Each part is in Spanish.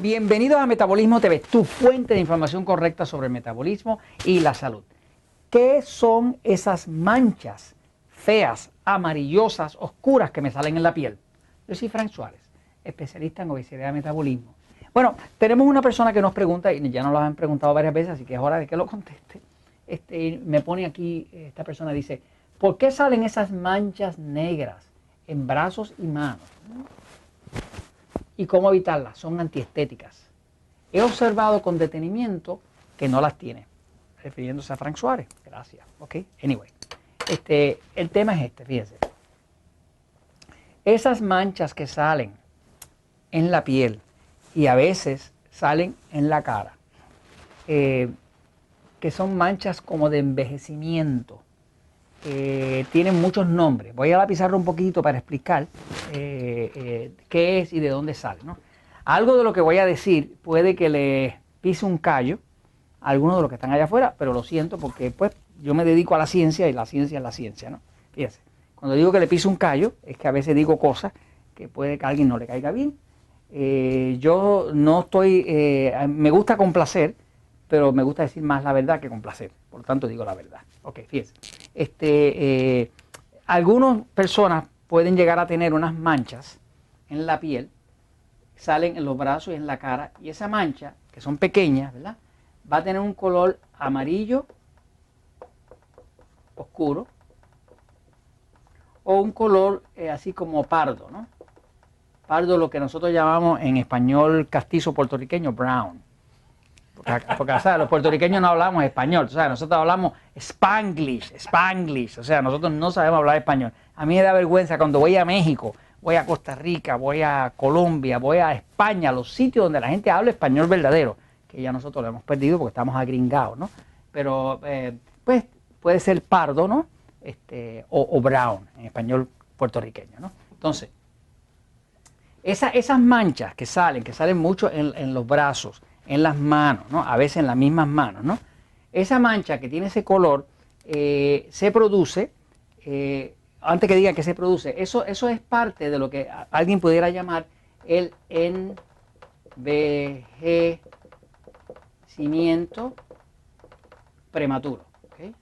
Bienvenidos a Metabolismo TV, tu fuente de información correcta sobre el metabolismo y la salud. ¿Qué son esas manchas feas, amarillosas, oscuras que me salen en la piel? Yo soy Frank Suárez, especialista en obesidad y metabolismo. Bueno, tenemos una persona que nos pregunta, y ya nos lo han preguntado varias veces, así que es hora de que lo conteste. Me pone aquí, esta persona dice, ¿por qué salen esas manchas negras en brazos y manos? ¿Y cómo evitarlas? Son antiestéticas. He observado con detenimiento que no las tiene, refiriéndose a Frank Suárez. Gracias. Ok, anyway. El tema es fíjense. Esas manchas que salen en la piel y a veces salen en la cara, que son manchas como de envejecimiento, tienen muchos nombres. Voy a la pizarra un poquito para explicar qué es y de dónde sale, ¿no? Algo de lo que voy a decir puede que le pise un callo a algunos de los que están allá afuera, pero lo siento porque pues yo me dedico a la ciencia y la ciencia es la ciencia, ¿no? Fíjense, cuando digo que le pise un callo es que a veces digo cosas que puede que a alguien no le caiga bien. Yo no estoy, me gusta complacer, pero me gusta decir más la verdad que complacer, por lo tanto digo la verdad. Ok, fíjense. Algunas personas pueden llegar a tener unas manchas en la piel, salen en los brazos y en la cara, y esa mancha, que son pequeñas, ¿verdad?, va a tener un color amarillo oscuro o un color así como pardo, ¿no? Pardo, lo que nosotros llamamos en español castizo puertorriqueño brown. Porque o sea, los puertorriqueños no hablamos español, o sea, nosotros hablamos Spanglish, o sea, nosotros no sabemos hablar español. A mí me da vergüenza cuando voy a México, voy a Costa Rica, voy a Colombia, voy a España, los sitios donde la gente habla español verdadero, que ya nosotros lo hemos perdido porque estamos agringados, ¿no? Pero, pues, puede ser pardo, ¿no? O brown, en español puertorriqueño, ¿no? Entonces, esas manchas que salen mucho en los brazos, en las manos, ¿no? A veces en las mismas manos, ¿no? Esa mancha que tiene ese color se produce, antes que digan que se produce, eso es parte de lo que alguien pudiera llamar el envejecimiento prematuro. ¿Okay?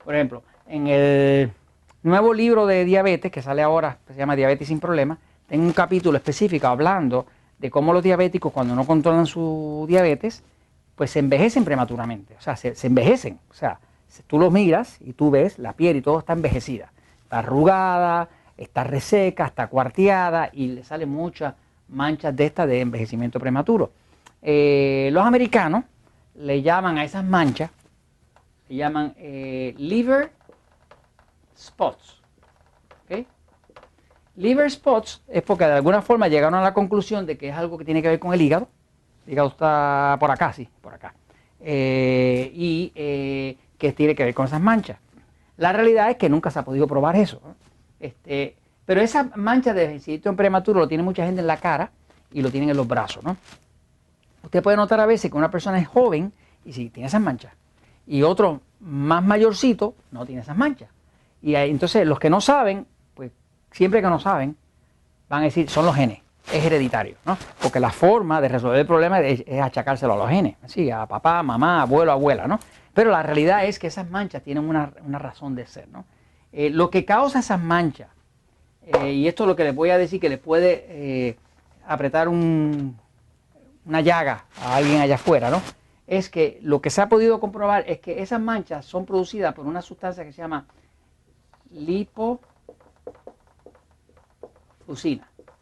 Por ejemplo, en el nuevo libro de diabetes que sale ahora, que se llama Diabetes sin Problemas, tengo un capítulo específico hablando de cómo los diabéticos, cuando no controlan su diabetes, pues se envejecen prematuramente, o sea, se envejecen, o sea, tú los miras y tú ves la piel y todo está envejecida, está arrugada, está reseca, está cuarteada y le salen muchas manchas de estas de envejecimiento prematuro. Los americanos le llaman a esas manchas, le llaman liver spots, ¿okay? Liver spots es porque de alguna forma llegaron a la conclusión de que es algo que tiene que ver con el hígado. El hígado está por acá, sí, por acá. Que tiene que ver con esas manchas. La realidad es que nunca se ha podido probar eso, ¿no? Pero esa mancha de envejecimiento prematuro lo tiene mucha gente en la cara y lo tienen en los brazos, ¿no? Usted puede notar a veces que una persona es joven y sí tiene esas manchas. Y otro más mayorcito no tiene esas manchas. Y entonces los que no saben, pues siempre que no saben, van a decir, son los genes, es hereditario, ¿no? Porque la forma de resolver el problema es achacárselo a los genes, así, a papá, mamá, abuelo, abuela, ¿no? Pero la realidad es que esas manchas tienen una razón de ser, ¿no? Lo que causa esas manchas, y esto es lo que les voy a decir que les puede apretar una llaga a alguien allá afuera, ¿no? Es que lo que se ha podido comprobar es que esas manchas son producidas por una sustancia que se llama lipofusina.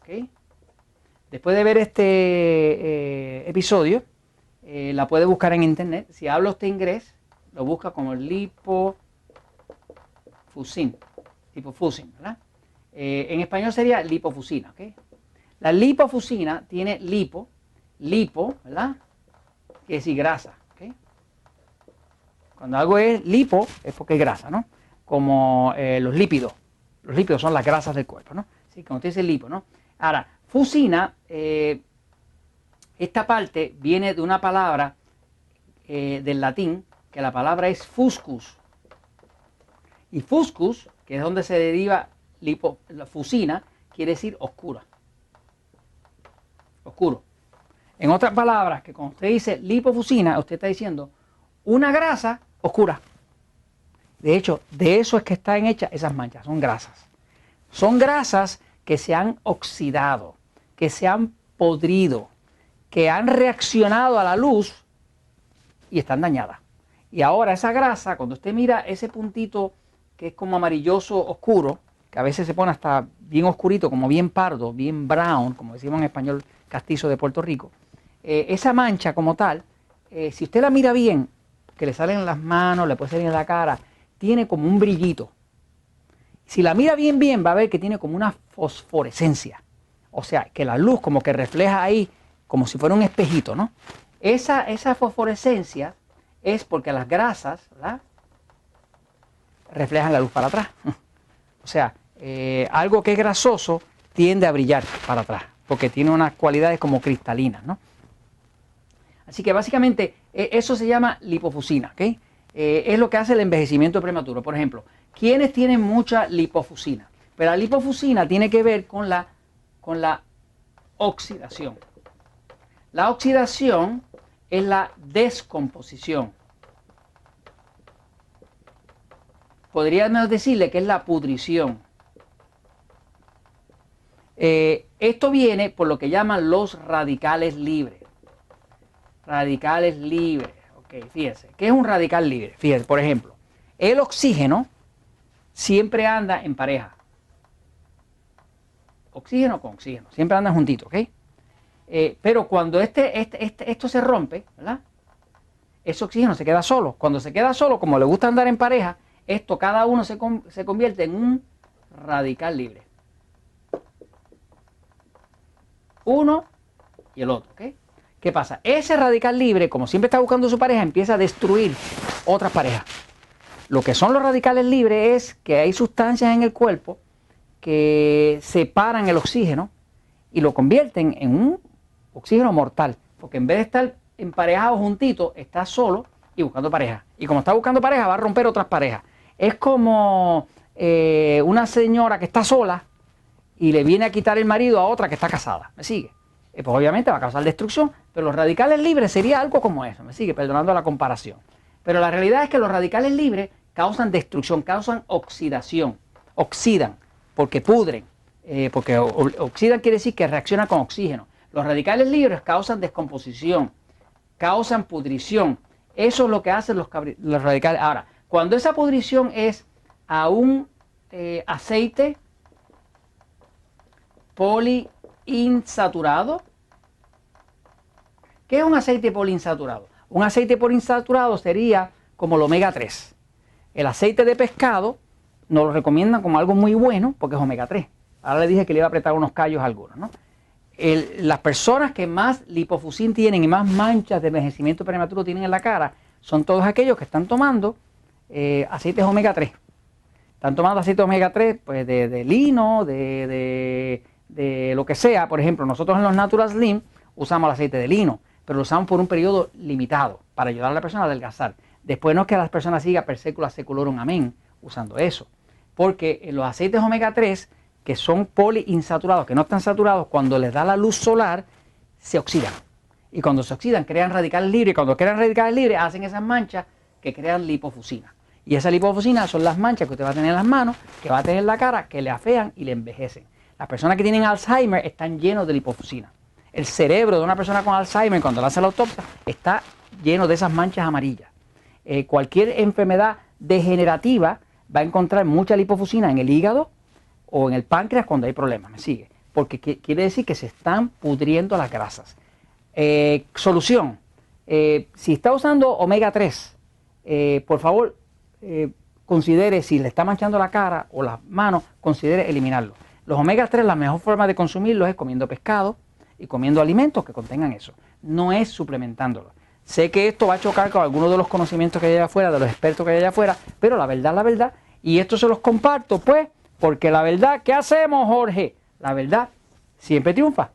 ¿Okay? Después de ver este episodio, la puede buscar en internet. Si habla usted inglés, lo busca como lipofusina, ¿verdad? En español sería lipofusina. ¿Okay? La lipofusina tiene lipo, ¿verdad? Quiere decir grasa. ¿Okay? Cuando algo es lipo es porque es grasa, ¿no? Como los lípidos. Los lípidos son las grasas del cuerpo, ¿no? Así que cuando usted dice lipo, ¿no? Ahora, fusina, esta parte viene de una palabra del latín, que la palabra es fuscus. Y fuscus, que es donde se deriva la fusina, quiere decir oscura. oscuro. En otras palabras, que cuando usted dice lipofusina, usted está diciendo una grasa oscura. De hecho, de eso es que están hechas esas manchas, son grasas. Son grasas que se han oxidado, que se han podrido, que han reaccionado a la luz y están dañadas. Y ahora esa grasa, cuando usted mira ese puntito que es como amarilloso oscuro, que a veces se pone hasta bien oscurito, como bien pardo, bien brown, como decimos en español castizo de Puerto Rico, esa mancha como tal, si usted la mira bien, que le salen en las manos, le puede salir en la cara, tiene como un brillito. Si la mira bien, va a ver que tiene como una fosforescencia. O sea, que la luz como que refleja ahí, como si fuera un espejito, ¿no? Esa fosforescencia es porque las grasas, ¿verdad?, reflejan la luz para atrás. O sea, algo que es grasoso tiende a brillar para atrás, porque tiene unas cualidades como cristalinas, ¿no? Así que básicamente eso se llama lipofusina, ¿ok? Es lo que hace el envejecimiento prematuro. Por ejemplo, ¿quiénes tienen mucha lipofusina? Pero la lipofusina tiene que ver con la oxidación. La oxidación es la descomposición. Podríamos decirle que es la pudrición. Esto viene por lo que llaman los radicales libres. Radicales libres. Ok, fíjense. ¿Qué es un radical libre? Fíjense, por ejemplo, el oxígeno siempre anda en pareja. Oxígeno con oxígeno. Siempre andan juntitos, ¿ok? Pero cuando esto se rompe, ¿verdad?, ese oxígeno se queda solo. Cuando se queda solo, como le gusta andar en pareja, cada uno se convierte en un radical libre. Uno y el otro, ¿ok? ¿Qué pasa? Ese radical libre, como siempre está buscando su pareja, empieza a destruir otras parejas. Lo que son los radicales libres es que hay sustancias en el cuerpo que separan el oxígeno y lo convierten en un oxígeno mortal. Porque en vez de estar emparejado juntito, está solo y buscando pareja. Y como está buscando pareja, va a romper otras parejas. Es como una señora que está sola y le viene a quitar el marido a otra que está casada. ¿Me sigue? Pues obviamente va a causar destrucción, pero los radicales libres sería algo como eso. ¿Me sigue? Perdonando la comparación. Pero la realidad es que los radicales libres causan destrucción, causan oxidación. Oxidan, porque pudren. Porque oxidan quiere decir que reaccionan con oxígeno. Los radicales libres causan descomposición, causan pudrición. Eso es lo que hacen los radicales. Ahora, cuando esa pudrición es a un aceite poliinsaturado. ¿Qué es un aceite poliinsaturado? Un aceite poliinsaturado sería como el omega 3. El aceite de pescado nos lo recomiendan como algo muy bueno porque es omega 3. Ahora le dije que le iba a apretar unos callos a algunos, ¿no? Las personas que más lipofusina tienen y más manchas de envejecimiento prematuro tienen en la cara son todos aquellos que están tomando aceites omega 3. Están tomando aceites omega 3 pues, de lino, de lo que sea. Por ejemplo, nosotros en los Natural Slim usamos el aceite de lino, pero lo usamos por un periodo limitado para ayudar a la persona a adelgazar. Después no es que las personas sigan per secula seculorum amén usando eso, porque los aceites omega 3 que son poliinsaturados, que no están saturados, cuando les da la luz solar se oxidan. Y cuando se oxidan crean radicales libres, y cuando crean radicales libres hacen esas manchas que crean lipofusina. Y esa lipofusina son las manchas que usted va a tener en las manos, que va a tener en la cara, que le afean y le envejecen. Las personas que tienen Alzheimer están llenos de lipofusina. El cerebro de una persona con Alzheimer, cuando le hace la autopsia, está lleno de esas manchas amarillas. Cualquier enfermedad degenerativa va a encontrar mucha lipofusina en el hígado o en el páncreas cuando hay problemas. ¿Me sigue? Porque quiere decir que se están pudriendo las grasas. Solución. Si está usando omega 3, por favor, considere, si le está manchando la cara o las manos, considere eliminarlo. Los omega 3, la mejor forma de consumirlos es comiendo pescado y comiendo alimentos que contengan eso. No es suplementándolo. Sé que esto va a chocar con algunos de los conocimientos que hay allá afuera, de los expertos que hay allá afuera, pero la verdad, y esto se los comparto, pues, porque la verdad, ¿qué hacemos, Jorge? La verdad siempre triunfa.